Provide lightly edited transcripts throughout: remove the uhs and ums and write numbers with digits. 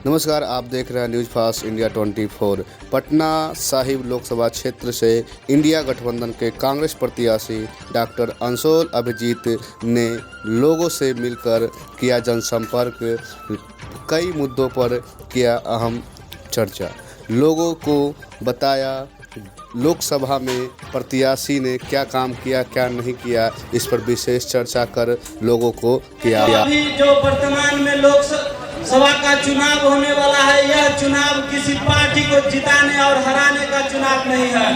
नमस्कार, आप देख रहे हैं news fast India 24। Patna Sahib Lok Sabha क्षेत्र से इंडिया गठबंधन के कांग्रेस प्रत्याशी डॉक्टर अंशोल अभिजीत ने लोगों से मिलकर किया जनसंपर्क, कई मुद्दों पर किया अहम चर्चा, लोगों को बताया लोकसभा में प्रत्याशी ने क्या काम किया क्या नहीं किया, इस पर विशेष चर्चा कर लोगों को किया। अभी जो वर्तमान में लोकसभा का चुनाव होने वाला है, यह चुनाव किसी पार्टी को जिताने और हराने का चुनाव नहीं है।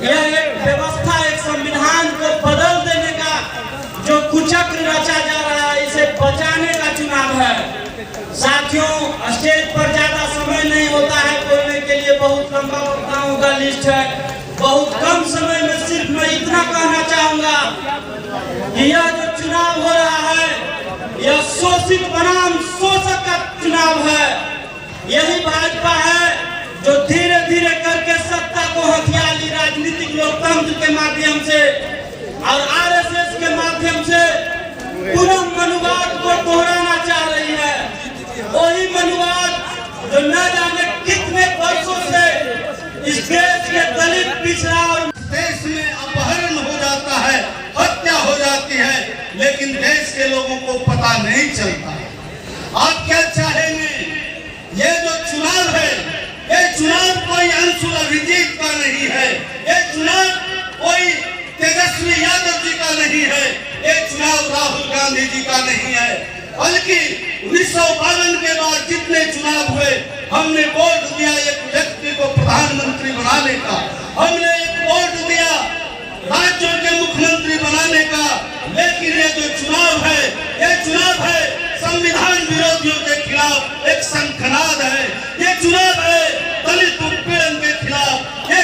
यह एक व्यवस्था, एक संविधान को बदल देने का जो कुचक्र रचा जा रहा है, इसे बचाने का चुनाव है। साथियों, स्टेज पर ज्यादा समय नहीं होता है बोलने के लिए, बहुत लंबा वक्ताओं का लिस्ट है। बहुत कम समय में सिर्फ मैं इतना कहना चाहूंगा कि यह जो चुनाव हो रहा है, यह शोषित बनाम शोषक का चुनाव है। यही भाजपा है जो धीरे धीरे करके सत्ता को हथिया ली, राजनीतिक लोकतंत्र के माध्यम से और आरएसएस के माध्यम से पुनः मनुवाद को दोहराना चाह रही है। वही मनुवाद जो न जाने कितने वर्षों से इस देश के दलित पिछड़ा और देश में अपहरण हो जाता है, हत्या हो जाती है, लेकिन देश के लोगों को पता नहीं चलता। आप क्या चाहेंगे? ये जो चुनाव है, ये चुनाव कोई अंशुल अभिजीत का नहीं है, ये चुनाव कोई तेजस्वी यादव जी का नहीं है, ये चुनाव राहुल गांधी जी का नहीं है, बल्कि 1952 के बाद जितने चुनाव हुए, हमने वोट दिया एक व्यक्ति को प्रधानमंत्री बनाने का, हमने एक वोट दिया राज्यों के मुख्यमंत्री बनाने का। लेकिन ये जो चुनाव है, ये चुनाव है संविधान विरोधियों के खिलाफ एक शंखनाद है। ये चुनाव है दलित उत्पीड़न के खिलाफ। ये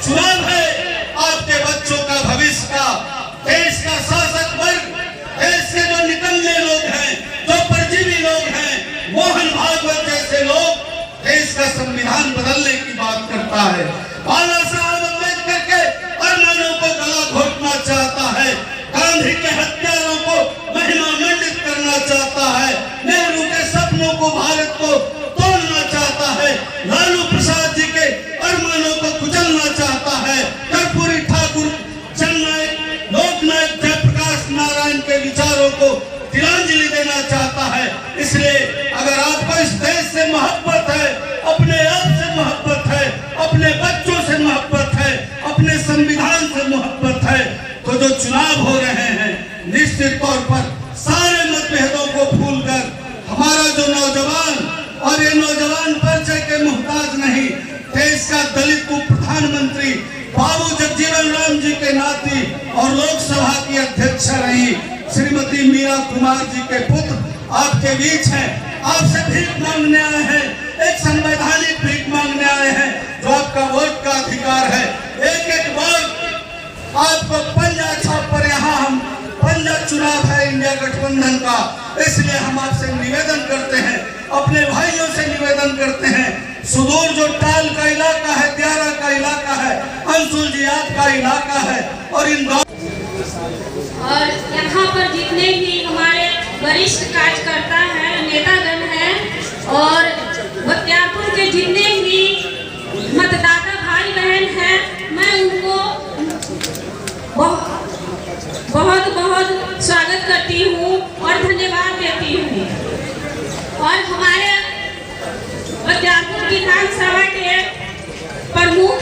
चुनाव है आपके बच्चों का भविष्य का। देश का शासक वर्ग, देश के जो निकम्मे लोग हैं, जो परजीवी लोग हैं, मोहन भागवत जैसे लोग देश का संविधान बदलने की बात करता है। बाला साहब अम्बेडकर के अरमानों को गला घोटना चाहता है, गांधी के हत्यारों को महिमा मंडित करना चाहता है, नेहरू के सपनों को, भारत को तोड़ना चाहता है, लालू प्रसाद जी के अरमानों को कुचलना चाहता है, कर्पूरी ठाकुर, जननायक, लोकनायक जयप्रकाश नारायण के विचारों को तिलांजलि देना चाहता है। इसलिए अगर आपको इस देश से मोहब्बत है, अपने आप से मोहब्बत है, अपने बच्चों से मोहब्बत है, अपने संविधान से मोहब्बत है, तो जो चुनाव हो रहे हैं, निश्चित तौर पर सारे मतभेदों को भूलकर हमारा जो नौजवान, और ये नौजवान परिचय के मुहताज नहीं, देश का दलित उप प्रधानमंत्री बाबू जगजीवन राम जी के नाती और लोकसभा की अध्यक्ष रही श्रीमती मीरा कुमार जी के पुत्र आपके बीच हैं। आपसे भीख मांगने आए हैं, एक संवैधानिक भीख मांगने आए हैं, जो आपका वोट का अधिकार है। एक एक वोट आपको पंजा छाप पर, यहाँ हम पंजा चुनाव है इंडिया गठबंधन का, इसलिए हम आपसे निवेदन करते हैं, अपने भाइयों से निवेदन करते हैं, सुदूर जो टाल का इलाका है, दियारा का इलाका है, अंशुल जी आपका इलाका है, और यहाँ पर जितने भी हमारे वरिष्ठ कार्यकर्ता हैं, नेतागण हैं, और बख्तियारपुर के जितने भी मतदाता भाई बहन हैं, मैं उनको बहुत बहुत स्वागत करती हूँ और धन्यवाद देती हूँ। और हमारे बख्तियारपुर विधानसभा के प्रमुख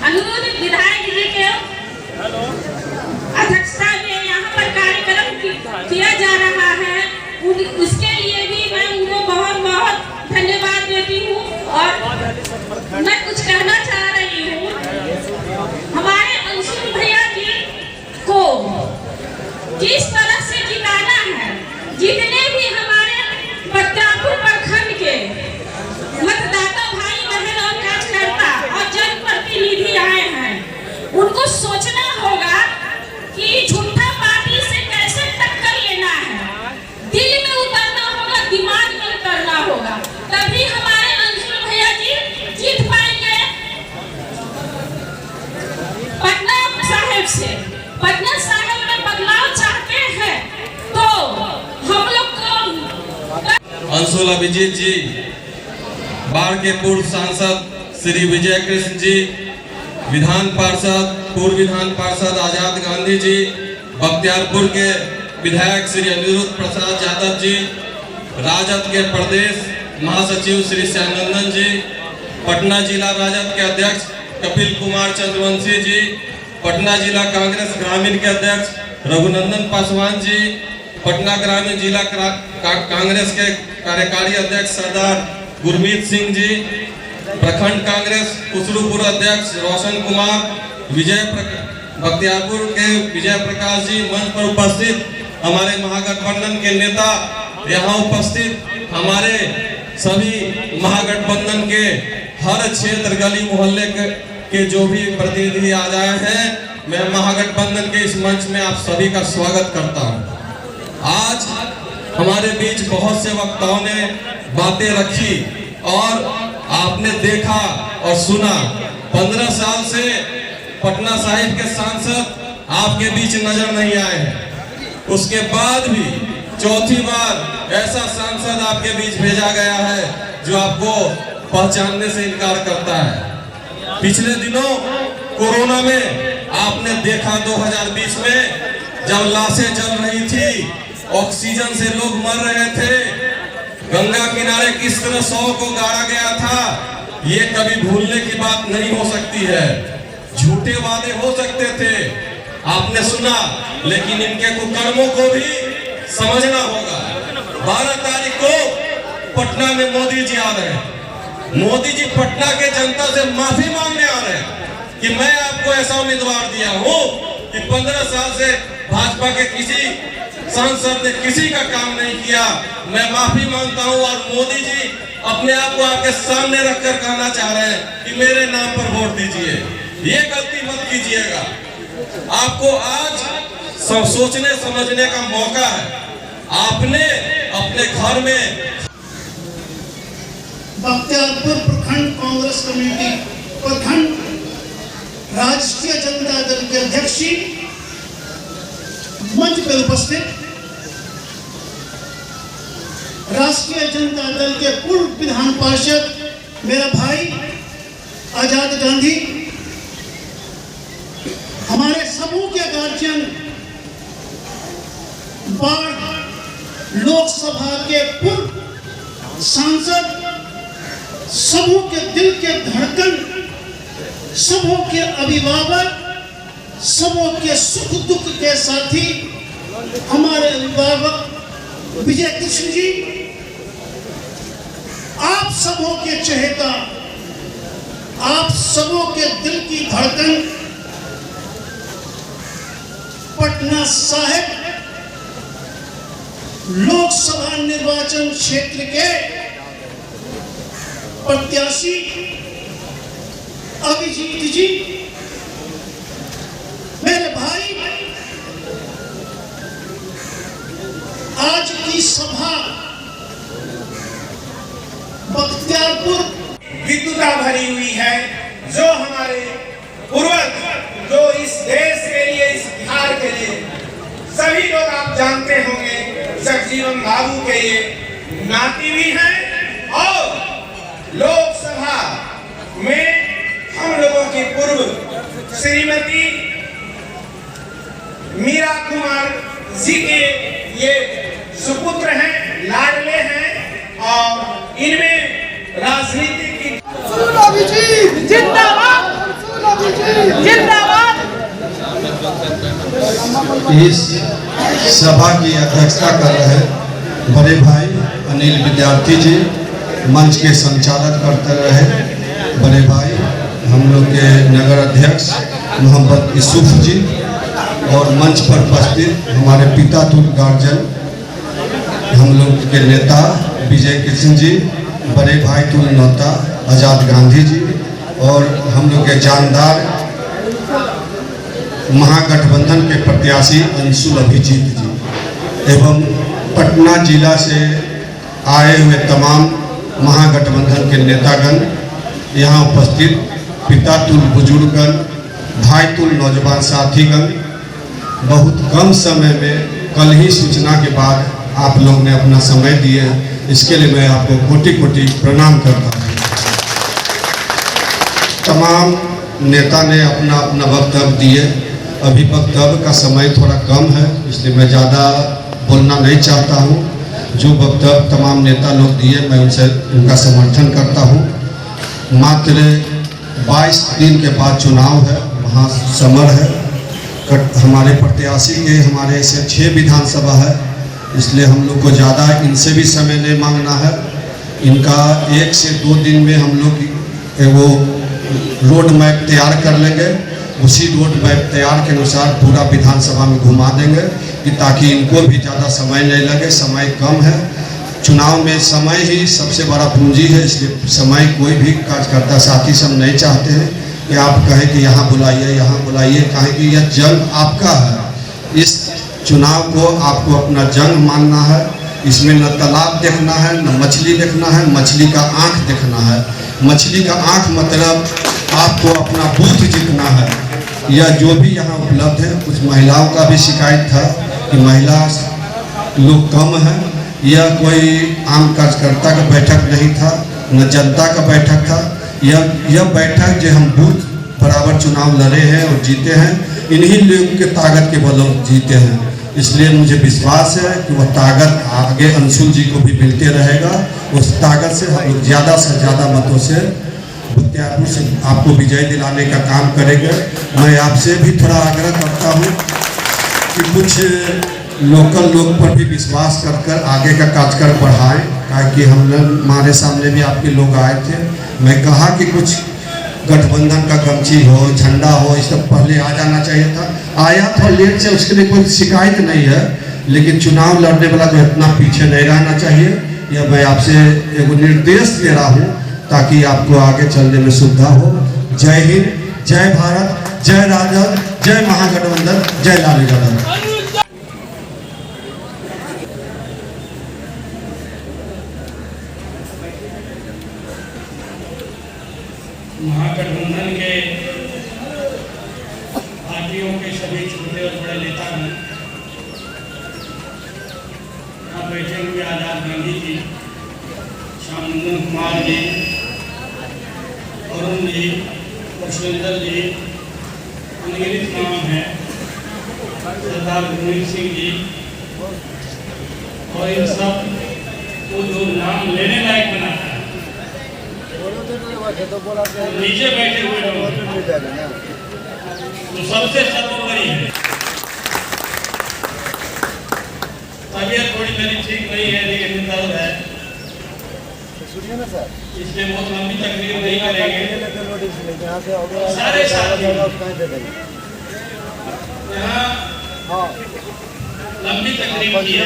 अनुरोध विधायक जी के अध्यक्षता में यहाँ पर कार्यक्रम किया जा रहा है, उसके लिए भी मैं उनको बहुत बहुत धन्यवाद देती हूँ। और मैं कुछ कहना चाह रही हूँ, हमारे अंशुल भैया जी को किस तरह से जिताना है, जितने भी हमारे बख्तियारपुर प्रखंड के मतदाता अंशुल अभिजीत जी, बाढ़ के पूर्व सांसद श्री विजय कृष्ण जी, विधान पार्षद पूर्व विधान पार्षद आजाद गांधी जी, बख्तियारपुर के विधायक श्री अनिरुद्ध प्रसाद यादव जी, राजद के प्रदेश महासचिव श्री श्यामनंदन जी, पटना जिला राजद के अध्यक्ष कपिल कुमार चंद्रवंशी जी, पटना जिला कांग्रेस ग्रामीण के अध्यक्ष रघुनंदन पासवान जी, पटना ग्रामीण जिला कांग्रेस के कार्यकारी अध्यक्ष सरदार गुरमीत सिंह जी, प्रखंड कांग्रेस कुसरूपुर अध्यक्ष रोशन कुमार, बख्तियारपुर के विजय प्रकाश जी, मंच पर उपस्थित हमारे महागठबंधन के नेता, यहाँ उपस्थित हमारे सभी महागठबंधन के हर क्षेत्र गली मोहल्ले के जो भी प्रतिनिधि आ जाए हैं, मैं महागठबंधन के इस मंच में आप सभी का स्वागत करता हूं। आज हमारे बीच बहुत से वक्ताओं ने बातें रखी और आपने देखा और सुना। 15 साल से पटना साहिब के सांसद आपके बीच नजर नहीं आए हैं, उसके बाद भी चौथी बार ऐसा सांसद आपके बीच भेजा गया है जो आपको पहचानने से इनकार करता है। पिछले दिनों कोरोना में आपने देखा 2020 में जब लाशें जल रही थी, ऑक्सीजन से लोग मर रहे थे, गंगा किनारे किस तरह 100 को गाड़ा गया था, ये कभी भूलने की बात नहीं हो सकती है। झूठे वादे हो सकते थे, आपने सुना, लेकिन इनके कुकर्मों को भी समझना होगा। 12 तारीख को पटना में मोदी जी आ रहे हैं। मोदी जी पटना के जनता से माफी मांगने आ रहे हैं कि मैं आपको ऐसा उम्मीदवार दिया हूं कि 15 साल से भाजपा के किसी सांसद ने किसी का काम नहीं किया। मैं माफी मांगता हूं और मोदी जी अपने आप को आपके सामने रखकर कहना चाह रहे हैं कि मेरे नाम पर वोट दीजिए। ये गलती मत कीजिएगा। आपको आज सोचने समझने का मौका है। आपने अपने घर में बख्तियारपुर प्रखंड कांग्रेस कमेटी प्रखंड राष्ट्रीय जनता दल के अध्यक्ष मंच पर उपस्थित राष्ट्रीय जनता दल के पूर्व विधान पार्षद मेरा भाई आजाद गांधी, हमारे समूह के गार्जियन, बाढ़ लोकसभा के पूर्व सांसद, समूह के दिल के धड़कन, समूह के अभिभावक, समूह के सुख दुख के साथी, हमारे अभिभावक विजय कृष्ण जी, आप सबों के चहेता, आप सबों के दिल की धड़कन, पटना साहिब लोकसभा निर्वाचन क्षेत्र के प्रत्याशी अभिजीत जी, मेरे भाई, आज की सभा बख्तियारपुर विद्युता भरी हुई है। जो हमारे पूर्वज, जो इस देश के लिए, इस बिहार के लिए, सभी लोग आप जानते होंगे, जगजीवन बाबू के ये नाती भी हैं और लोकसभा में हम लोगों की पूर्व श्रीमती मीरा कुमार जी के ये सुपुत्र हैं, लाडले हैं और इनमें राजनीति की जिंदाबाद जिंदाबाद। इस सभा की अध्यक्षता कर रहे बड़े भाई अनिल विद्यार्थी जी, मंच के संचालक करते रहे बड़े भाई हम लोग के नगर अध्यक्ष मोहम्मद यूसुफ जी, और मंच पर उपस्थित हमारे पिता तुल गार्जियन, हम लोग के नेता विजय कृष्ण जी, बड़े भाई तुल नौता आजाद गांधी जी, और हम लोग के जानदार महागठबंधन के प्रत्याशी अंशुल अभिजीत जी, एवं पटना जिला से आए हुए तमाम महागठबंधन के नेतागण, यहाँ उपस्थित पिता तुल बुजुर्गगण, भाई तुल नौजवान साथीगण, बहुत कम समय में कल ही सूचना के बाद आप लोग ने अपना समय दिए, इसके लिए मैं आपको कोटि कोटि प्रणाम करता हूँ। तमाम नेता ने अपना अपना वक्तव्य दिए। अभी वक्तव्य का समय थोड़ा कम है, इसलिए मैं ज़्यादा बोलना नहीं चाहता हूँ। जो वक्तव्य तमाम नेता लोग दिए मैं उनका समर्थन करता हूँ। मात्र 22 दिन के बाद चुनाव है, वहाँ समर है। हमारे प्रत्याशी के हमारे ऐसे 6 विधानसभा है, इसलिए हम लोग को ज़्यादा इनसे भी समय नहीं मांगना है। इनका 1 से 2 दिन में हम लोग वो रोड मैप तैयार कर लेंगे। उसी रोड मैप तैयार के अनुसार पूरा विधानसभा में घुमा देंगे कि ताकि इनको भी ज़्यादा समय नहीं लगे। समय कम है, चुनाव में समय ही सबसे बड़ा पूंजी है, इसलिए समय कोई भी कार्यकर्ता साथी सब नहीं चाहते हैं कि आप कहें कि यहाँ बुलाइए, कहें कि यह जंग आपका है। इस चुनाव को आपको अपना जंग मानना है। इसमें न तालाब देखना है, न मछली देखना है, मछली का आँख देखना है। मछली का आँख मतलब आपको अपना बूथ जीतना है। यह जो भी यहाँ उपलब्ध है, कुछ महिलाओं का भी शिकायत था कि महिला लोग कम है। यह कोई आम कार्यकर्ता का बैठक नहीं था, न जनता का बैठक था। यह बैठक जो हम बूथ बराबर चुनाव लड़े हैं और जीते हैं, इन्हीं लोगों के ताकत के बलों जीते हैं। इसलिए मुझे विश्वास है कि वह ताकत आगे अंशुल जी को भी मिलते रहेगा। उस ताकत से हम लोग ज़्यादा से ज़्यादा मतों से बख्तियारपुर से आपको विजय दिलाने का काम करेंगे। मैं आपसे भी थोड़ा आग्रह करता हूँ कि कुछ लोकल लोग पर भी विश्वास कर आगे का कार्यक्रम बढ़ाएं, ताकि हमारे सामने भी आपके लोग आए थे। मैं कहा कि कुछ गठबंधन का गमछी हो, झंडा हो, इस सब पहले आ जाना चाहिए था। आया थोड़ा लेट से, उसके लिए कोई शिकायत नहीं है, लेकिन चुनाव लड़ने वाला तो इतना पीछे नहीं रहना चाहिए। यह मैं आपसे एक निर्देश दे रहा हूँ ताकि आपको आगे चलने में सुविधा हो। जय हिंद, जय भारत, जय राजद, जय महागठबंधन, जय लाली गढ़। महागठबंधन के पार्टियों के सभी छोटे और बड़े नेता हैं। यहाँ बैठे हुए आजाद गांधी जी, श्यामनंदन कुमार जी, अरुण जी, पुष्पेंद्र जी, अनगिनत नाम है, सरदार गुरमीत सिंह जी, और इन सब को जो नाम लेने लायक बनाता है, नीचे बैठे हुए लोग तो सबसे सर्वोपरि है। तबीयत थोड़ी मेरी ठीक नहीं है, लेकिन दर्द है, इसलिए बहुत लंबी तकलीफ नहीं करेंगे। सारे साथी यहाँ लंबी तकलीफ की है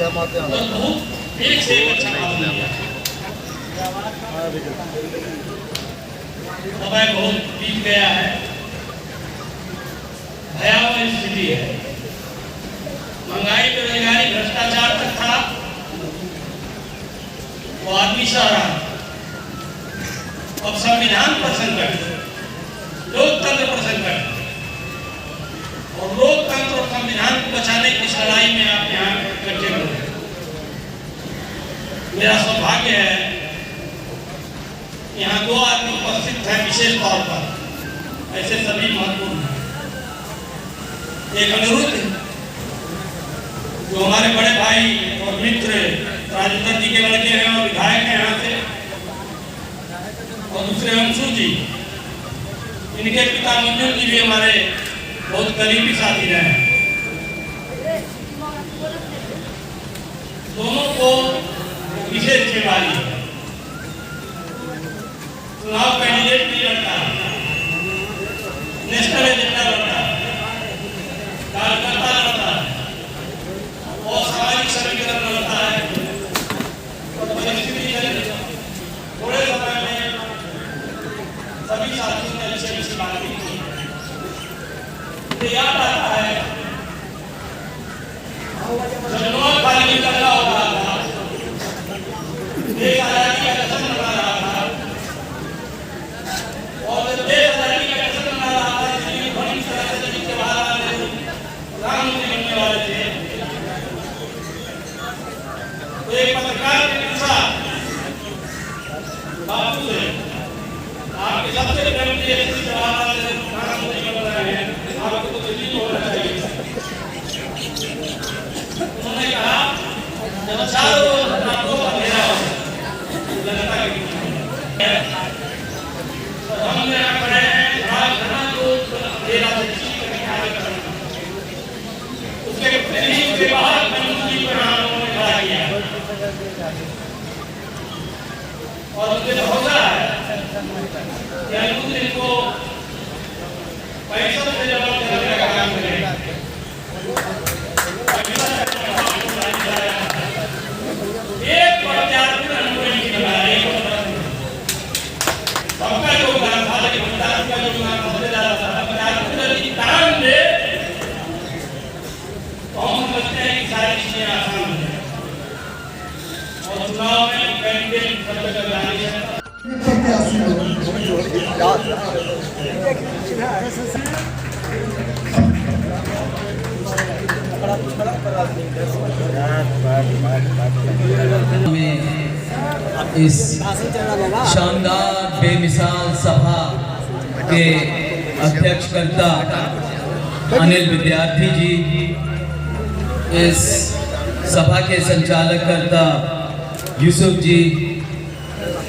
तो बहुत एक से एक अच्छा काम किया। समय बहुत बीत गया है, भयावह स्थिति है। महंगाई, बेरोजगारी, भ्रष्टाचार तक था, वो आदमी सह रहा। अब संविधान पर संकट, लोकतंत्र पर संकट, और लोकतंत्र और संविधान को बचाने की इस लड़ाई में आप यहाँ इकट्ठे हो। मेरा सौभाग्य है यहाँ 2 आदमी उपस्थित हैं विशेष तौर पर, ऐसे सभी महत्वपूर्ण हैं। एक अनुरुद्ध जो हमारे बड़े भाई और मित्र राजेंद्र जी के लड़के हैं और विधायक हैं यहाँ से, और दूसरे अंशु जी, इनके पिता मंजुल जी भी हमारे बहुत करीबी साथी रहे। दोनों को विशेष जिम्मेदारी है। चुनाव कैंडिडेट नहीं लड़ता, नेशनल एजेंडा लड़ता, कार्यकर्ता लड़ता और सामाजिक समीकरण लड़ता है। परिस्थिति थोड़े समय में सभी साथियों ने अच्छी बातचीत की। मुझे याद आता है जब नोट पाली करना हो रहा था, देश आजादी का कसम लगा रहा था, और देश आजादी का कसम लगा रहा था, इसलिए बड़ी तरह से जब जवाहरलाल नेहरू प्रधानमंत्री बनने वाले थे, और मुझे भरोसा है कि अनुज इनको पैसों से जवाब देने का काम करेगा। एक प्रत्याशी अनुज की बनाई सबका योगदान था, लेकिन प्रत्याशी का योगदान सबसे ज्यादा था। प्रत्याशी की तान दे तो हम समझते हैं कि सारी चीजें आसान हो जाए और चुनाव में कैंडिडेट सब जगह जारी है। इस शानदार बेमिसाल सभा के अध्यक्षकर्ता अनिल विद्यार्थी जी, इस सभा के संचालककर्ता यूसुफ जी,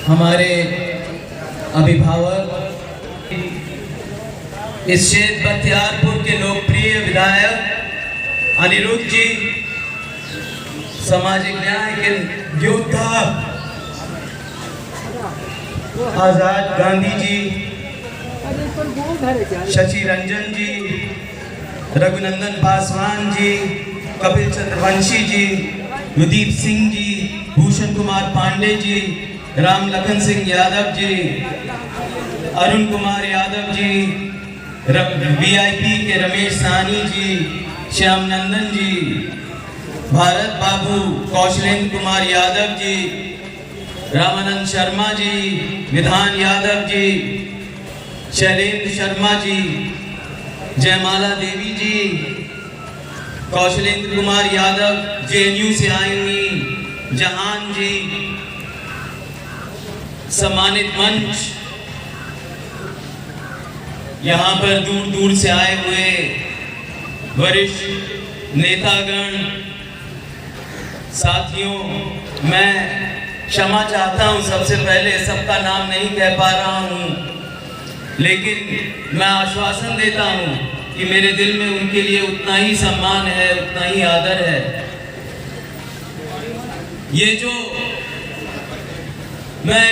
हमारे अभिभावक, इस क्षेत्र बख्तियारपुर के लोकप्रिय विधायक अनिरुद्ध जी, सामाजिक न्याय के योद्धा आजाद गांधी जी, शशि रंजन जी, रघुनंदन पासवान जी, कपिल चंद्रवंशी जी, युदीप सिंह जी, भूषण कुमार पांडे जी, राम लखन सिंह यादव जी, अरुण कुमार यादव जी, वीआईपी के रमेश साहनी जी, श्याम नंदन जी, भारत बाबू, कौशलेंद्र कुमार यादव जी, रामानंद शर्मा जी, विधान यादव जी, शैलेंद्र शर्मा जी, जयमाला देवी जी, कौशलेंद्र कुमार यादव, जेएनयू से आई हुई जहान जी, सम्मानित मंच, यहाँ पर दूर दूर से आए हुए वरिष्ठ नेतागण, साथियों, मैं क्षमा चाहता हूँ, सबसे पहले सबका नाम नहीं कह पा रहा हूँ, लेकिन मैं आश्वासन देता हूँ कि मेरे दिल में उनके लिए उतना ही सम्मान है, उतना ही आदर है। ये जो मैं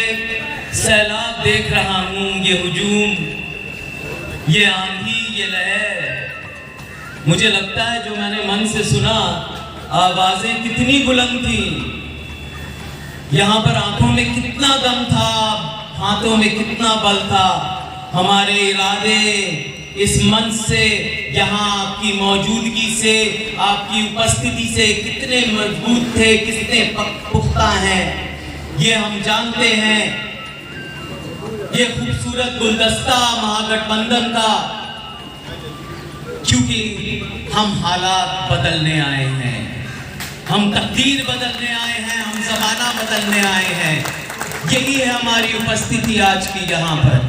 सैलाब देख रहा हूँ, ये हुजूम, ये आंधी, ये लहर, मुझे लगता है जो मैंने मन से सुना, आवाजें कितनी बुलंद थी, यहाँ पर आंखों में कितना दम था, हाथों में कितना बल था। हमारे इरादे इस मंच से, यहाँ आपकी मौजूदगी से, आपकी उपस्थिति से कितने मजबूत थे, कितने पुख्ता हैं, ये हम जानते हैं। ये खूबसूरत गुलदस्ता महागठबंधन का, क्योंकि हम हालात बदलने आए हैं, हम तकदीर बदलने आए हैं, हम ज़माना बदलने आए हैं। यही है हमारी उपस्थिति आज की यहाँ पर।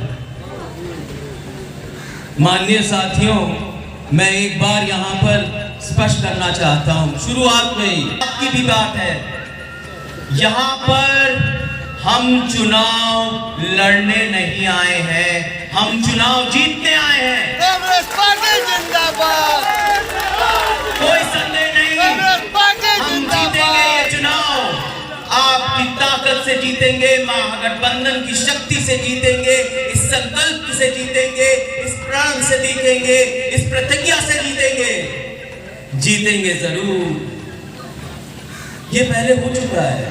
माननीय साथियों, मैं एक बार यहाँ पर स्पष्ट करना चाहता हूँ, शुरुआत में ही आपकी भी बात है, यहाँ पर हम चुनाव लड़ने नहीं आए हैं, हम चुनाव जीतने आए हैं। कांग्रेस पार्टी जिंदाबाद, कोई संदेह नहीं, हम जीतेंगे ये चुनाव, आपकी ताकत से जीतेंगे, महागठबंधन की शक्ति से जीतेंगे, इस संकल्प से जीतेंगे, इस प्रण से जीतेंगे, इस प्रतिज्ञा से जीतेंगे, जीतेंगे जरूर। ये पहले हो चुका है,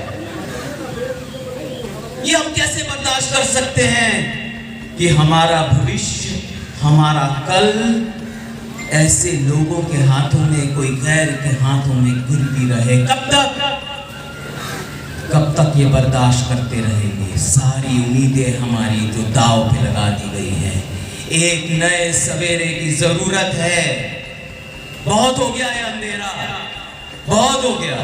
ये हम कैसे बर्दाश्त कर सकते हैं कि हमारा भविष्य, हमारा कल ऐसे लोगों के हाथों में, कोई गैर के हाथों में गिरती रहे? कब तक ये बर्दाश्त करते रहेंगे? सारी उम्मीदें हमारी जो दाव पे लगा दी गई है, एक नए सवेरे की जरूरत है। बहुत हो गया है अंधेरा, बहुत हो गया,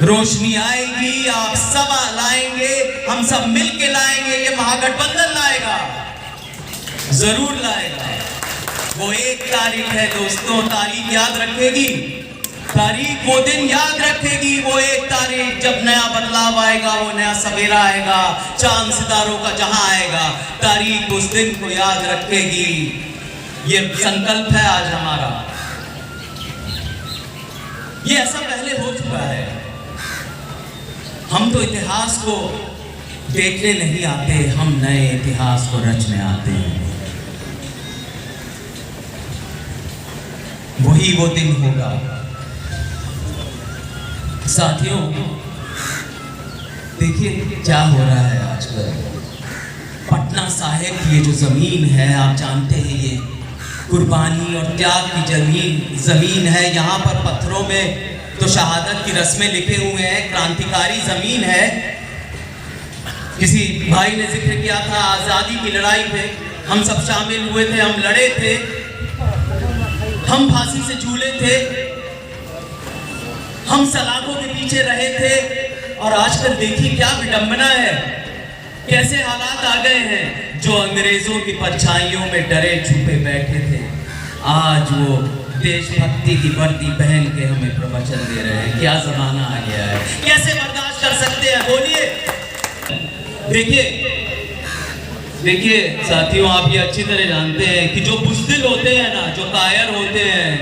रोशनी आएगी, आप सब लाएंगे, हम सब मिलके लाएंगे, ये महागठबंधन लाएगा, जरूर लाएगा। वो एक तारीख है दोस्तों, तारीख याद रखेगी, तारीख वो दिन याद रखेगी, वो एक तारीख जब नया बदलाव आएगा, वो नया सवेरा आएगा, चांद सितारों का जहां आएगा, तारीख उस दिन को याद रखेगी। ये संकल्प है आज हमारा। ये ऐसा पहले हो चुका है, हम तो इतिहास को देखने नहीं आते, हम नए इतिहास को रचने आते हैं। वही वो दिन होगा साथियों। देखिए क्या हो रहा है आजकल। पटना साहिब की ये जो जमीन है, आप जानते हैं, ये कुर्बानी और त्याग की जमीन है। यहाँ पर पत्थरों में तो शहादत की रस्में लिखे हुए हैं, क्रांतिकारी जमीन है। किसी भाई ने जिक्र किया था आज़ादी की लड़ाई पे हम सब शामिल हुए थे, हम लड़े थे, हम फांसी से झूले थे, हम सलाखों के पीछे रहे थे। और आजकल देखिए क्या विडंबना है, कैसे हालात आ गए हैं। जो अंग्रेजों की परछाइयों में डरे छुपे बैठे थे, आज वो देशभक्ति की वर्दी पहन के हमें प्रवचन दे रहे हैं। क्या जमाना आ गया है, कैसे बर्दाश्त कर सकते हैं, बोलिए। देखिए साथियों, आप ये अच्छी तरह जानते हैं कि जो बुज़दिल होते हैं ना, जो कायर होते हैं,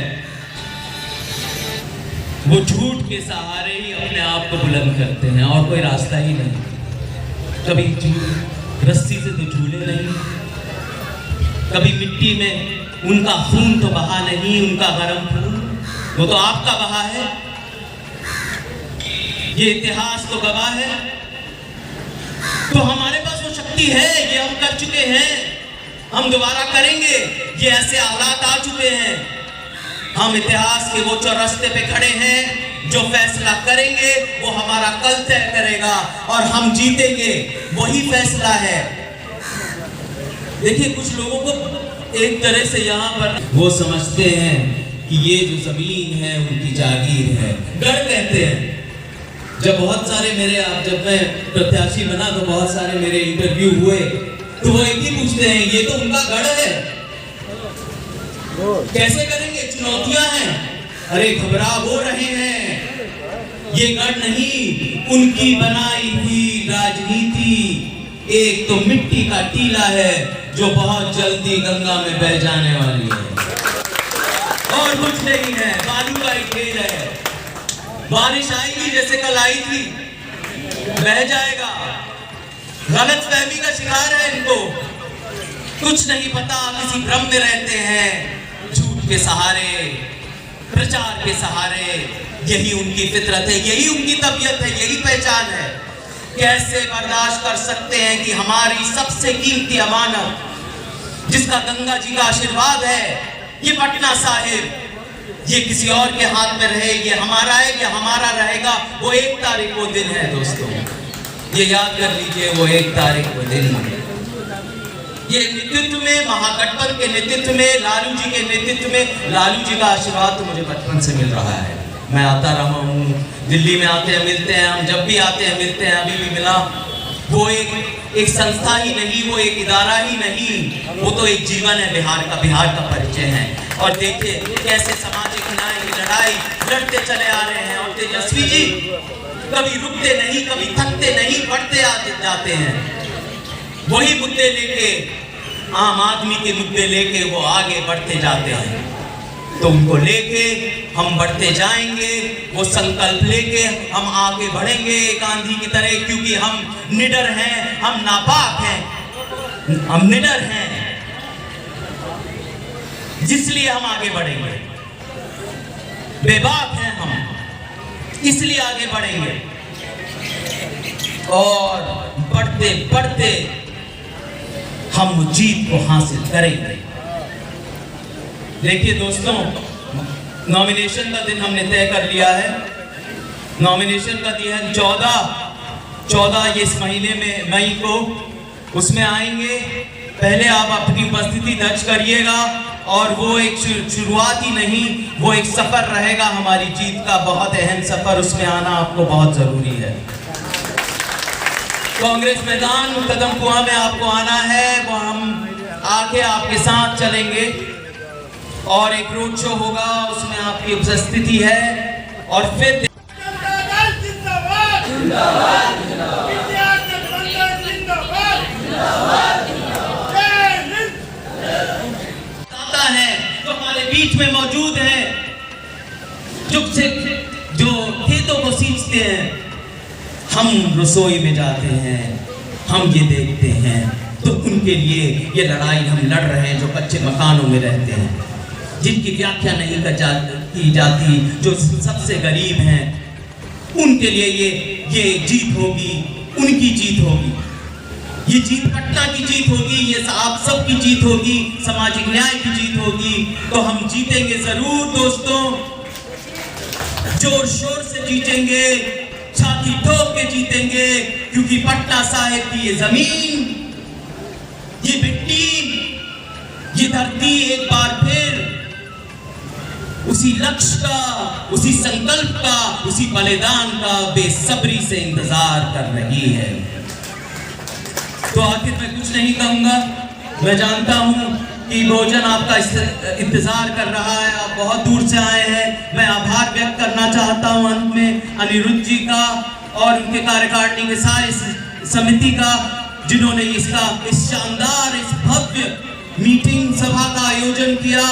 वो झूठ के सहारे ही अपने आप को बुलंद करते हैं और कोई रास्ता ही नहीं। कभी रस्सी से तो झूले नहीं, कभी मिट्टी में उनका खून तो बहा नहीं, उनका गरम खून वो तो आपका बहा है। ये इतिहास तो गवाह है। तो हमारे पास वो शक्ति है, ये हम कर चुके हैं, हम दोबारा करेंगे। ये ऐसे हालात आ चुके हैं, हम इतिहास के वो चौरस्ते पे खड़े हैं। जो फैसला करेंगे वो हमारा कल तय करेगा और हम जीतेंगे, वही फैसला है। देखिए कुछ लोगों को एक तरह से यहाँ पर वो समझते हैं कि ये जो जमीन है उनकी जागीर है, गढ़ कहते हैं। जब मैं प्रत्याशी बना तो बहुत सारे मेरे इंटरव्यू हुए, तो वो एक ही पूछते हैं, ये तो उनका गढ़ है, कैसे करेंगे, चुनौतियां हैं। अरे घबरा हो रहे हैं, ये गढ़ नहीं, उनकी बनाई हुई राजनीति एक तो मिट्टी का टीला है जो बहुत जल्दी गंगा में बह जाने वाली है, और कुछ नहीं है, बालू का एक ढेर है। बारिश आएगी जैसे कल आई थी, बह जाएगा। गलतफहमी का शिकार है इनको, कुछ नहीं पता, किसी भ्रम में रहते हैं, झूठ के सहारे, प्रचार के सहारे। यही उनकी फितरत है, यही उनकी तबीयत है, यही पहचान है। कैसे बर्दाश्त कर सकते हैं कि हमारी सबसे कीमती अमानत, जिसका गंगा जी का आशीर्वाद है, ये पटना साहिब, ये किसी और के हाथ में रहे, ये हमारा है, ये हमारा रहेगा। वो 1 तारीख वो दिन है दोस्तों, ये याद कर लीजिए, वो 1 तारीख वो दिन है। ये नेतृत्व में, महागठबंधन के नेतृत्व में, लालू जी के नेतृत्व में, लालू जी का आशीर्वाद तो मुझे बचपन से मिल रहा है। मैं आता रहा हूँ, दिल्ली में आते हैं मिलते हैं, हम जब भी आते हैं मिलते हैं, अभी भी मिला। वो एक संस्था ही नहीं, वो एक इदारा ही नहीं, वो तो एक जीवन है बिहार का परिचय है। और देखिए कैसे सामाजिक न्याय की लड़ाई लड़ते चले आ रहे हैं। और तेजस्वी जी कभी रुकते नहीं, कभी थकते नहीं, बढ़ते जाते हैं। वही मुद्दे लेके, आम आदमी के मुद्दे लेके वो आगे बढ़ते जाते हैं। तो उनको लेके हम बढ़ते जाएंगे, वो संकल्प लेके हम आगे बढ़ेंगे गांधी की तरह, क्योंकि हम निडर हैं, हम नापाक हैं, हम निडर हैं, जिसलिए हम आगे बढ़ेंगे। बेबाक हैं हम, इसलिए आगे बढ़ेंगे और बढ़ते बढ़ते हम जीत को हासिल करेंगे। देखिए दोस्तों, नॉमिनेशन का दिन हमने तय कर लिया है। नॉमिनेशन का दिन 14 इस महीने में, मई को, उसमें आएंगे। पहले आप अपनी उपस्थिति दर्ज करिएगा, और वो एक शुरुआत ही नहीं, वो एक सफर रहेगा हमारी जीत का, बहुत अहम सफर। उसमें आना आपको बहुत जरूरी है। कांग्रेस मैदान कदम कुआं में आपको आना है, वो हम आके आपके साथ चलेंगे और एक रोड शो होगा, उसमें आपकी उपस्थिति है। और फिर है जो हमारे बीच में मौजूद है, जो खेतों को सींचते हैं, हम रसोई में जाते हैं, हम ये देखते हैं। तो उनके लिए ये लड़ाई हम लड़ रहे हैं जो कच्चे मकानों में रहते हैं, जिनकी व्याख्या नहीं की जाती, जो सबसे गरीब हैं, उनके लिए ये जीत होगी, उनकी जीत होगी। ये जीत पटना की जीत होगी, ये आप सब की जीत होगी, सामाजिक न्याय की जीत होगी। तो हम जीतेंगे जरूर दोस्तों, जोर शोर से जीतेंगे, छाती ठोक के जीतेंगे, क्योंकि पटना साहिब की ये जमीन, ये मिट्टी, ये धरती एक बार फिर उसी लक्ष्य का, उसी संकल्प का, उसी बलिदान का बेसब्री से इंतजार कर रही है। तो आखिर मैं कुछ नहीं कहूंगा, मैं जानता हूं कि बहुजन आपका इंतजार कर रहा है, आप बहुत दूर से आए हैं। मैं आभार व्यक्त करना चाहता हूं अंत में अनिरुद्ध जी का और उनके कार्यकारिणी के सारे समिति का, जिन्होंने इस शानदार, इस भव्य मीटिंग सभा का आयोजन किया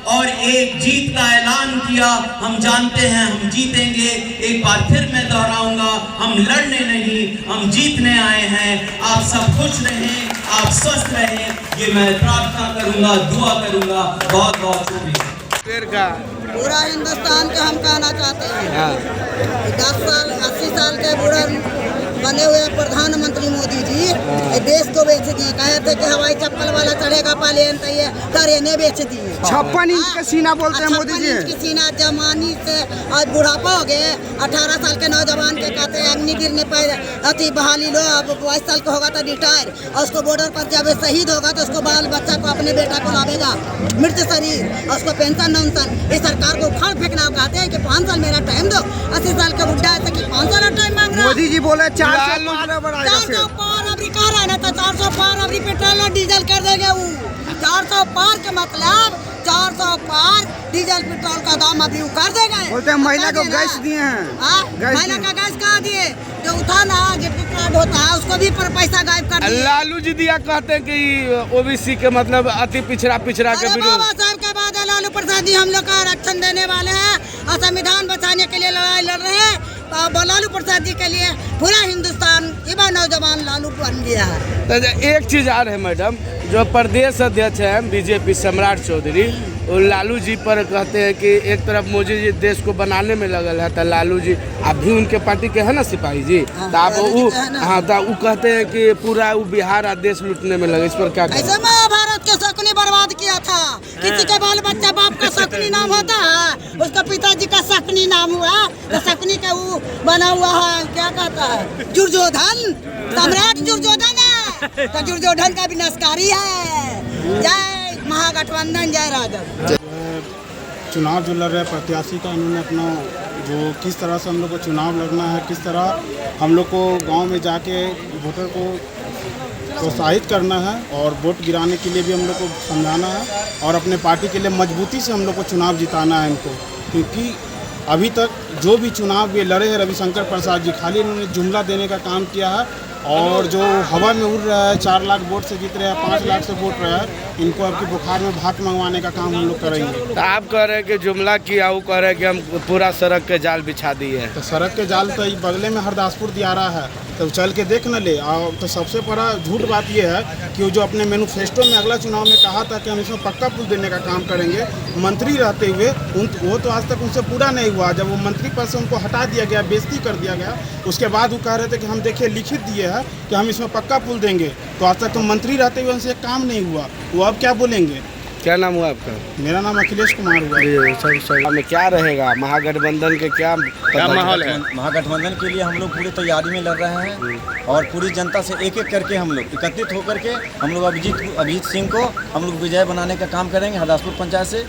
और एक जीत का ऐलान किया। हम जानते हैं हम जीतेंगे। एक बार फिर मैं दोहराऊंगा, हम लड़ने नहीं, हम जीतने आए हैं। आप सब खुश रहें, आप स्वस्थ रहें, ये मैं प्रार्थना करूंगा, दुआ करूंगा। बहुत बहुत शुक्रिया। पूरा हिंदुस्तान का हम कहना चाहते हैं, 10 साल 80 साल के बूढ़े बने हुए प्रधानमंत्री मोदी जी देश को बेच दिए। कहे थे कि हवाई चप्पल वाला चढ़ेगा प्लेन, तो ये ट्रेनें बेच दिए। 56 इंच का सीना बोलते हैं मोदी जी। 56 इंच की सीना, जवानी से आज बुढ़ापा हो गए। 18 साल के नौजवान के कहते हैं अग्नि गिरने पर अति बहाली लो, अब 22 साल का होगा तो रिटायर, और उसको बॉर्डर पर जब शहीद होगा तो उसको बाल बच्चा को, अपने बेटा को लावेगा मृत शरीर, और उसको पेंशन नौंसन। इस सरकार को उखाड़ फेंकना। कहते हैं कि 5 साल मेरा टाइम दो। 80 साल का बुढ़ा है कि 5 साल टाइम मांग रहा है। मोदी जी बोले 400 पार अभी कह रहा है ना, तो 400 पार अभी पेट्रोल और डीजल कर देंगे। वो 400 पार के मतलब 400 पार डीजल पेट्रोल का दाम अभी वो कर देंगे। बोलते हैं महिला को गैस दिए हैं। महिला का गैस कहाँ दिए? जो उठा ना गिफ्ट कार्ड होता है उसको भी पर पैसा गायब कर दिए। लालू जी दिया कहते हैं कि ओबीसी के मतलब अति पिछड़ा के विरोध। बाबा साहब के बाद लालू प्रसाद जी हम लोग का आरक्षण देने वाले हैं और संविधान बचाने के लिए लड़ाई लड़ रहे हैं। लालू प्रसाद जी के लिए पूरा हिंदुस्तान युवा नौजवान लालू बन गया है। एक चीज आ रही है मैडम, जो प्रदेश अध्यक्ष हैं बीजेपी सम्राट चौधरी, वो लालू जी पर कहते हैं कि एक तरफ मोदी जी देश को बनाने में लगल है, तो लालू जी अभी उनके पार्टी के है ना सिपाही जी, तो आप वो कहते हैं कि पूरा वो बिहार और देश लूटने में लगे। इस पर क्या ऐसे महाभारत के शकुनी बर्बाद किया था। किसी के बाल बच्चा बाप का शकुनी नाम होता है, उसका पिताजी का शकुनी नाम हुआ, तो शकुनी का वो बना हुआ है, क्या कहता है, दुर्योधन, सम्राट दुर्योधन है, तो दुर्योधन का विनाशकारी है। जय महागठबंधन, जय राजद। चुनाव जो लड़ रहे प्रत्याशी का, इन्होंने अपना जो किस तरह से हम लोग को चुनाव लड़ना है, किस तरह हम लोग को गांव में जाके वोटर को प्रोत्साहित करना है और वोट गिराने के लिए भी हम लोग को समझाना है, और अपने पार्टी के लिए मजबूती से हम लोग को चुनाव जिताना है इनको। क्योंकि अभी तक जो भी चुनाव ये लड़े हैं रविशंकर प्रसाद जी, खाली इन्होंने जुमला देने का काम किया है, और जो हवा में उड़ रहा है 4 लाख वोट से जीत रहे हैं, 5 लाख से वोट रहा है, इनको अब की बुखार में भात मंगवाने का काम हम लोग करेंगे। तो आप कह रहे हैं कि जुमला किया, वो कह रहे हैं कि हम पूरा सड़क के जाल बिछा दिए हैं। तो सड़क के जाल तो बगले में हरदासपुर दियारा है, तो चल के देख न ले। और तो सबसे बड़ा झूठ बात यह है कि जो अपने मैनिफेस्टो में अगला चुनाव में कहा था कि हम इसमें पक्का पुल देने का काम करेंगे, मंत्री रहते हुए वो तो आज तक उनसे पूरा नहीं हुआ। जब वो मंत्री पद से उनको हटा दिया गया, बेइज्जती कर दिया गया, उसके बाद वो कह रहे थे कि हम देखिए लिखित दिए हैं कि हम इसमें पक्का पुल देंगे, तो आज तक तो मंत्री रहते हुए उनसे काम नहीं हुआ। वो अब क्या बोलेंगे? क्या नाम हुआ आपका? मेरा नाम अखिलेश कुमार हुआ। में क्या रहेगा महागठबंधन के क्या माहौल है? महागठबंधन के लिए हम लोग पूरी तैयारी में लड़ रहे हैं, और पूरी जनता से एक एक करके हम लोग एकत्रित होकर के हम लोग अभिजीत सिंह को हम लोग विजय बनाने का काम करेंगे। हरदासपुर पंचायत से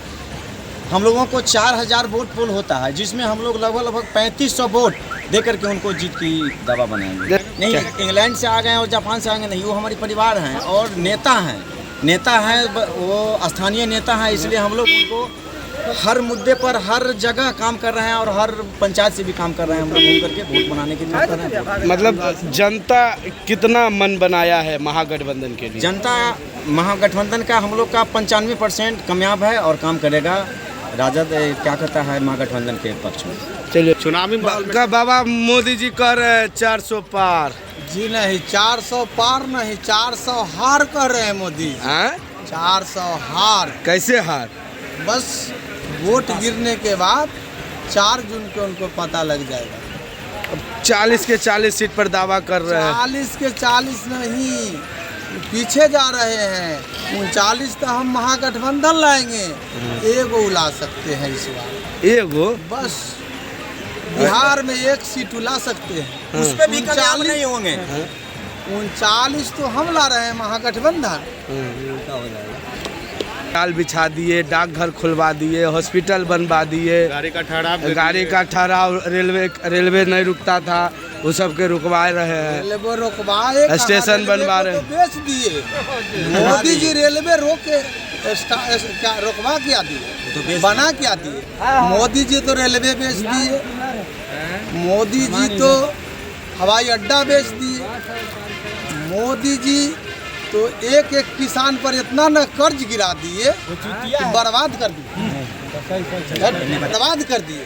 हम लोगों को 4000 वोट पोल होता है, जिसमें हम लोग लगभग 3500 वोट दे करके उनको जीत की दवा बनाएंगे। नहीं, इंग्लैंड से आ गए और जापान से आ गए नहीं, वो हमारी परिवार हैं और नेता हैं, वो स्थानीय नेता हैं, इसलिए हम लोग उनको हर मुद्दे पर हर जगह काम कर रहे हैं और हर पंचायत से भी काम कर रहे हैं। हम लोग घूम करके वोट बनाने की बात कर रहे हैं। मतलब जनता कितना मन बनाया है महागठबंधन के लिए? जनता महागठबंधन का हम लोग का 95% कामयाब है और काम करेगा। राजद क्या कहता है महागठबंधन के पक्ष में? चलिए, चुनावी बाबा मोदी जी कह रहे हैं 400 पार, जी नहीं, 400 पार नहीं, 400 हार कह रहे हैं मोदी। 400 हार। कैसे हार? बस वोट गिरने के बाद 4 जून को उनको पता लग जाएगा। 40 के 40 सीट पर दावा कर रहे हैं। 40 के 40 नहीं, पीछे जा रहे हैं। 39 तो हम महागठबंधन लाएंगे, एगो उला सकते हैं इस बार। एगो बस बिहार में 1 सीट उला सकते हैं, उस पे भी कामयाब नहीं होंगे। 39 तो हम ला रहे हैं महागठबंधन। जाल बिछा दिए, डाकघर खुलवा दिए, हॉस्पिटल बनवा दिए, गाड़ी का ठहराव रेलवे नहीं रुकता था, वो सब के रुकवा रहे हैं। रेलवे रुकवाए, स्टेशन बनवा रहे हैं। बेच दिए मोदी जी, रेलवे रोके क्या रुकवा क्या दिए, बना क्या दिए? मोदी जी तो रेलवे बेच दिए, मोदी जी तो हवाई अड्डा बेच दिए, मोदी जी तो एक किसान पर इतना न कर्ज गिरा दिए, बर्बाद कर दिए, बर्बाद कर दिए।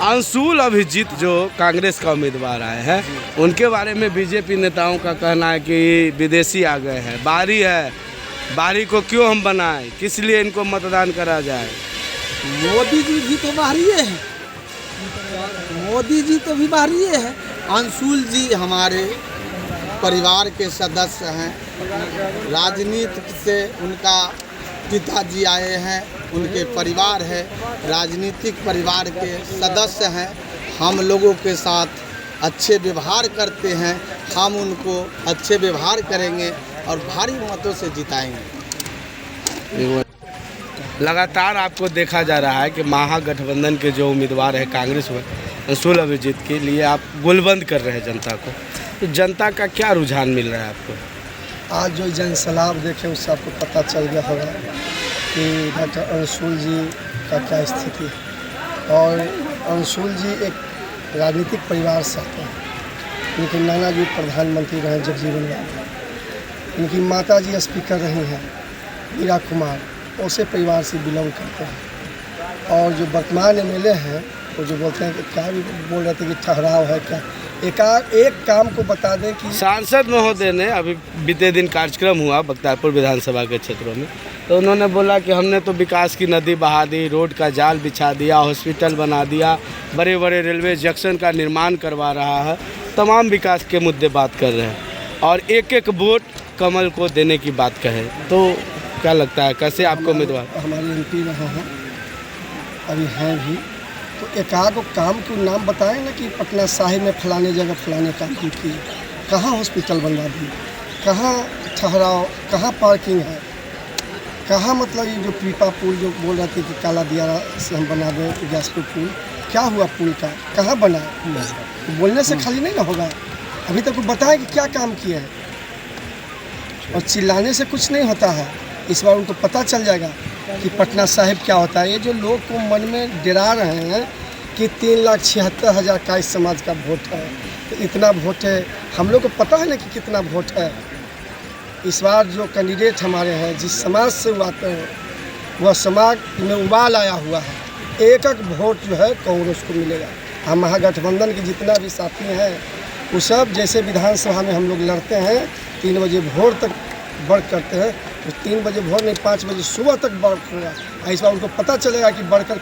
अंशुल अभिजीत जो कांग्रेस का उम्मीदवार आए हैं, उनके बारे में बीजेपी नेताओं का कहना है कि विदेशी आ गए हैं, बाहरी है, बाहरी को क्यों हम बनाएं, किस लिए इनको मतदान करा जाए? मोदी जी भी तो बाहरी है, मोदी जी तो भी बाहरी है। अंशुल जी हमारे परिवार के सदस्य हैं, राजनीति से उनका पिताजी आए हैं, उनके परिवार है, राजनीतिक परिवार के सदस्य हैं। हम लोगों के साथ अच्छे व्यवहार करते हैं, हम उनको अच्छे व्यवहार करेंगे और भारी मतों से जिताएंगे। लगातार आपको देखा जा रहा है कि महागठबंधन के जो उम्मीदवार है कांग्रेस में, अंशुल अभिजीत के लिए आप गोलबंद कर रहे हैं जनता को, तो जनता का क्या रुझान मिल रहा है आपको? आज जो जनसलाब देखे उससे आपको पता चल गया होगा कि डॉक्टर अंशुल जी का क्या स्थिति है। और अंशुल जी एक राजनीतिक परिवार से आते हैं। इनके नाना जी प्रधानमंत्री रहे जगजीवन राम, इनकी माता जी स्पीकर रही हैं मीरा कुमार, उसे परिवार से बिलोंग करते हैं। और जो वर्तमान MLA हैं वो जो बोलते हैं कि क्या भी बोल रहे थे कि ठहराव है, क्या एक काम को बता दें कि सांसद महोदय ने अभी बीते दिन कार्यक्रम हुआ बख्तियारपुर विधानसभा के क्षेत्रों में, तो उन्होंने बोला कि हमने तो विकास की नदी बहा दी, रोड का जाल बिछा दिया, हॉस्पिटल बना दिया, बड़े बड़े रेलवे जंक्शन का निर्माण करवा रहा है, तमाम विकास के मुद्दे बात कर रहे हैं और एक एक वोट कमल को देने की बात कहे। तो क्या लगता है, कैसे आपको उम्मीदवार? हमारे MP रहे हैं, अभी हैं भी, तो एकाध काम के नाम बताएं ना कि पटना साहिब में फलाने जगह फलाने काम किए, कहाँ हॉस्पिटल बनवा दिए, कहाँ ठहराव, कहाँ पार्किंग है, कहाँ मतलब ये जो पीपा पुल जो बोल रहे थे कि काला दियारा से हम बना दें गैसपुर पुल, क्या हुआ पुल का, कहाँ बना? तो बोलने से खाली नहीं ना होगा, अभी तक वो बताएं कि क्या काम किए हैं। और चिल्लाने से कुछ नहीं होता है, इस बार उनको पता चल जाएगा कि पटना साहिब क्या होता है। ये जो लोग को मन में डरा रहे हैं कि 3,76,000 का इस समाज का वोट है, तो इतना वोट है, हम लोग को पता है ना कि कितना वोट है। इस बार जो कैंडिडेट हमारे हैं, जिस समाज से वो आते हैं, वह समाज में उबाल आया हुआ है। एक एक वोट जो है कांग्रेस को मिलेगा। हम महागठबंधन के जितना भी साथी हैं वो सब, जैसे विधानसभा में हम लोग लड़ते हैं 3 बजे भोर तक वर्क करते हैं, तो 3 बजे भोर नहीं 5 बजे सुबह तक वर्क होगा। इस बार उनको पता चलेगा कि बढ़कर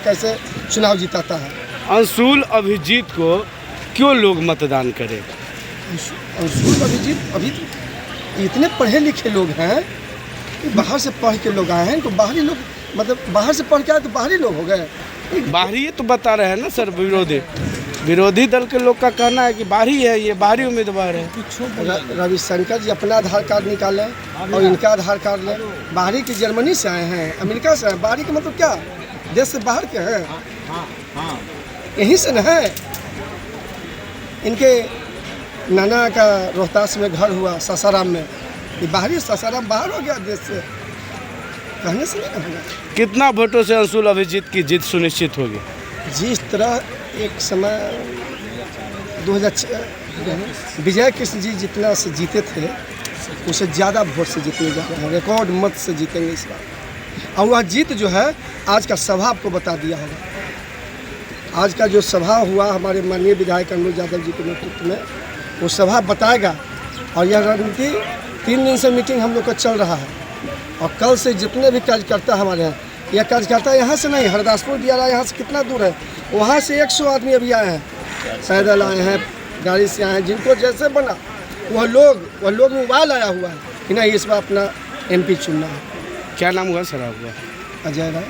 कैसे चुनाव जिताता है। अंशुल अभिजीत को क्यों लोग मतदान करें? अंशुल अभिजीत अभी इतने पढ़े लिखे लोग हैं कि बाहर से पढ़ के लोग आए हैं, तो बाहरी लोग मतलब बाहर से पढ़ के आए तो बाहरी लोग हो गए। बाहरी ये तो बता रहे हैं ना सर, विरोधी दल के लोग का कहना है कि बाहरी है, ये बाहरी उम्मीदवार है। रविशंकर जी अपना आधार कार्ड निकालें और इनका आधार कार्ड लें। बाहरी के जर्मनी से आए हैं, अमेरिका से हैं। बाहरी का मतलब क्या, देश से बाहर के हैं, यहीं से न है। इनके नाना का रोहतास में घर हुआ, सासाराम में, ये बाहरी सासाराम बाहर हो गया देश से, कहने से नहीं होगा। कितना वोटों से अंशुल अभिजीत की जीत सुनिश्चित होगी? जिस तरह एक समय 2006 विजय कृष्ण जी जितना से जीते थे, उससे ज़्यादा वोट से जीतने जा रहे हैं, रिकॉर्ड मत से जीतेंगे इस बार। और वह जीत जो है आज का सभा आपको बता दिया होगा। आज का जो सभा हुआ हमारे माननीय विधायक अनुज यादव जी के नेतृत्व में, वो सभा बताएगा। और यह रणनीति 3 दिन से मीटिंग हम लोग का चल रहा है और कल से जितने भी कार्यकर्ता हमारे हैं, यह कार्यकर्ता यहाँ से नहीं, हरदासपुर दियारा यहाँ से कितना दूर है, वहाँ से 100 आदमी अभी आए हैं, पैदल आए हैं, गाड़ी से आए हैं, जिनको जैसे बना वह लोग मोबाइल आया हुआ है कि नहीं इस बार अपना MP चुनना है। क्या नाम हुआ सर आपका? अजय राय।